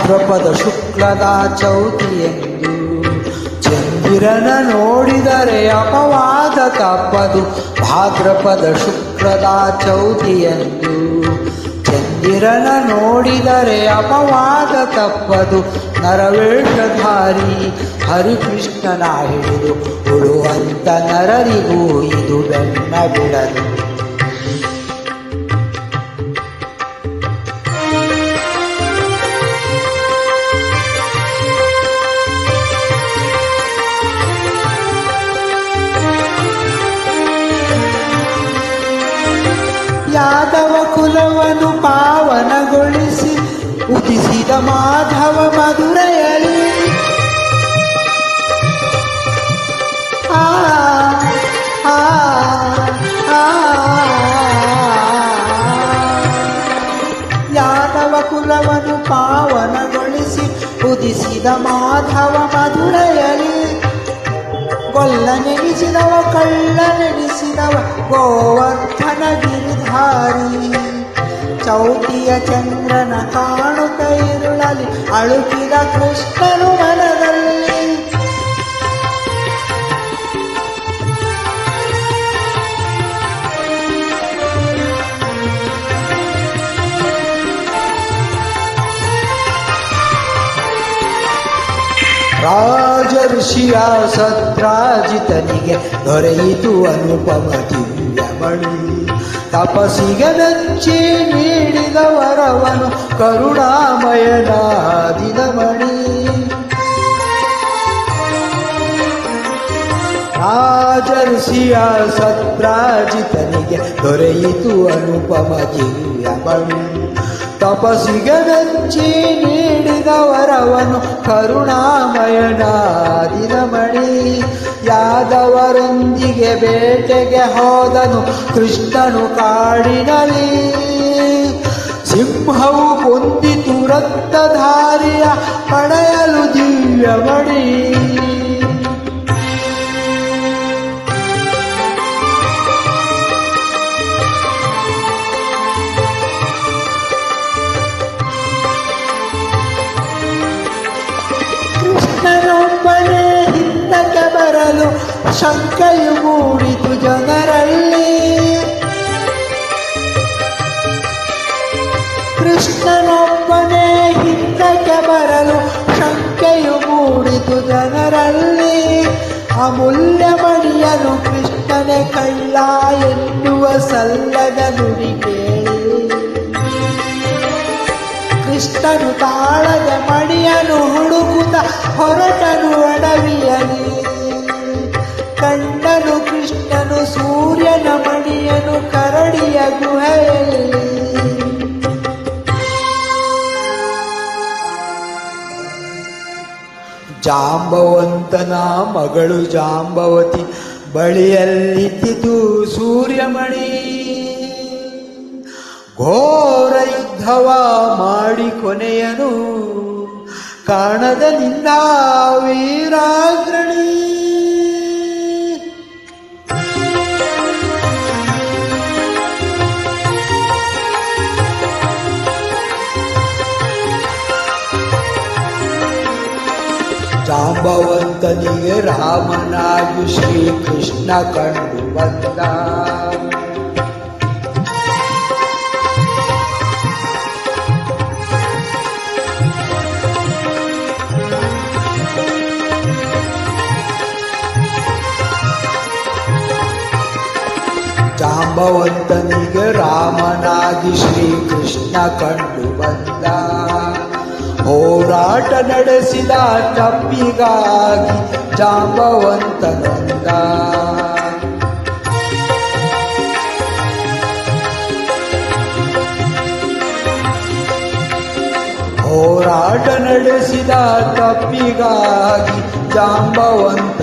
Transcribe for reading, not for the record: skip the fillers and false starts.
ಭಾದ್ರಪದ ಶುಕ್ಲದ ಚೌತಿಯೆಂದು ಚಂದಿರನ ನೋಡಿದರೆ ಅಪವಾದ ತಪ್ಪದು. ಭಾದ್ರಪದ ಶುಕ್ಲದ ಚೌತಿಯೆಂದು ಚಂದಿರನ ನೋಡಿದರೆ ಅಪವಾದ ತಪ್ಪದು. ನರವೇಷಧಾರಿ ಹರಿಕೃಷ್ಣನ ಹಿಡಿದು ಉಳುವಂತ ನರರಿಗೂ ಇದು ಬೆನ್ನ ಬಿಡದು. ಯಾದವ ಕುಲವನ್ನು ಪಾವನಗೊಳಿಸಿ ಉದಿಸಿದ ಮಾಧವ ಮಧುರೆಯಲಿ. ಆ ಆ ಆ ಯಾದವ ಕುಲವನ್ನು ಪಾವನಗೊಳಿಸಿ ಉದಿಸಿದ ಮಾಧವ ಮಧುರೆಯಲಿ. ಕೊಲ್ಲನೆನಿಸಿದವ ಕಳ್ಳನೆನಿಸಿದವ ಗೋವರ್ಧನ ಗಿರಿಧಾರಿ. ಚೌತಿಯ ಚಂದ್ರನ ಕಾಣುತ್ತ ಇರುಳಲಿ ಅಳುಕಿದ ಕೃಷ್ಣನು ಮನದಲ್ಲಿ. ರಾಜಋಷಿಯ ಸತ್ರಾಜಿತನಿಗೆ ದೊರೆಯಿತು ಅನುಪಮ ದಿವ್ಯಮಣಿ. ತಪಸ್ಸಿಗೆ ಮೆಚ್ಚಿ ನೀಡಿದ ವರವನು ಕರುಣಾಮಯನಾದಿದ ಮಣಿ. ರಾಜಋಷಿಯ ಸತ್ರಾಜಿತನಿಗೆ ದೊರೆಯಿತು ಅನುಪಮ ದಿವ್ಯಮಣಿ. ತಪಸ್ಸಿಗೆ ಮೆಚ್ಚಿ ನೀಡಿದ ವರವನು ಕರುಣಾಮಯನಾದಿನ ಮಣಿ. ಯಾದವರೊಂದಿಗೆ ಬೇಟೆಗೆ ಹೋದನು ಕೃಷ್ಣನು ಕಾಡಿನಲ್ಲಿ. ಸಿಂಹವು ಕೊಂದಿತು ರಕ್ತಧಾರಿಯ ಪಡೆಯಲು ದಿವ್ಯಮಣಿ. ಕೃಷ್ಣನೊಬ್ಬನೇ ಹಿಂದಕ್ಕೆ ಬರಲು ಶಂಕೆಯು ಮೂಡಿತು ಜನರಲ್ಲಿ. ಕೃಷ್ಣನೊಬ್ಬನೇ ಹಿಂದಕ್ಕೆ ಬರಲು ಶಂಕೆಯು ಮೂಡಿತು ಜನರಲ್ಲಿ. ಅಮೂಲ್ಯ ಮಣಿಯನು ಕೃಷ್ಣನೇ ಕಳ್ಳ ಎನ್ನುವ ಸಲ್ಲದ ನುಡಿ ಕೇಳಿ. ಕೃಷ್ಣನು ತಾಳದ ಮಣಿಯನು ಹುಡುಕುತ್ತ ಹೊರಟನು ಅಡವಿಯಲಿ. ಕಂಡನು ಕೃಷ್ಣನು ಸೂರ್ಯನ ಮಣಿಯನು ಕರಡಿಯ ಗುಹೆಯಲ್ಲಿ. ಜಾಂಬವಂತನ ಮಗಳು ಜಾಂಬವತಿ ಬಳಿಯಲ್ಲಿದ್ದಿತು ಸೂರ್ಯಮಣಿ. ಘೋರ ಯುದ್ಧವ ಮಾಡಿ ಕೊನೆಯನು ಕಾಣದ ನಿನ್ನ ವೀರಾಗ್ರಣಿ. ಜಾಂಬವಂತನಿಗೆ ರಾಮನಾಗಿ ಶ್ರೀಕೃಷ್ಣ ಕಂಡು ಬಂದ. ಜಾಂಬವಂತನಿಗೆ ರಾಮನಾಗಿ ಶ್ರೀಕೃಷ್ಣ ಕಂಡು ಬಂದ. ಹೋರಾಟ ನಡೆಸಿದ ತಪ್ಪಿಗಾಗಿ ಜಾಂಬವಂತ ನೊಂದ. ಹೋರಾಟ ನಡೆಸಿದ ತಪ್ಪಿಗಾಗಿ ಜಾಂಬವಂತ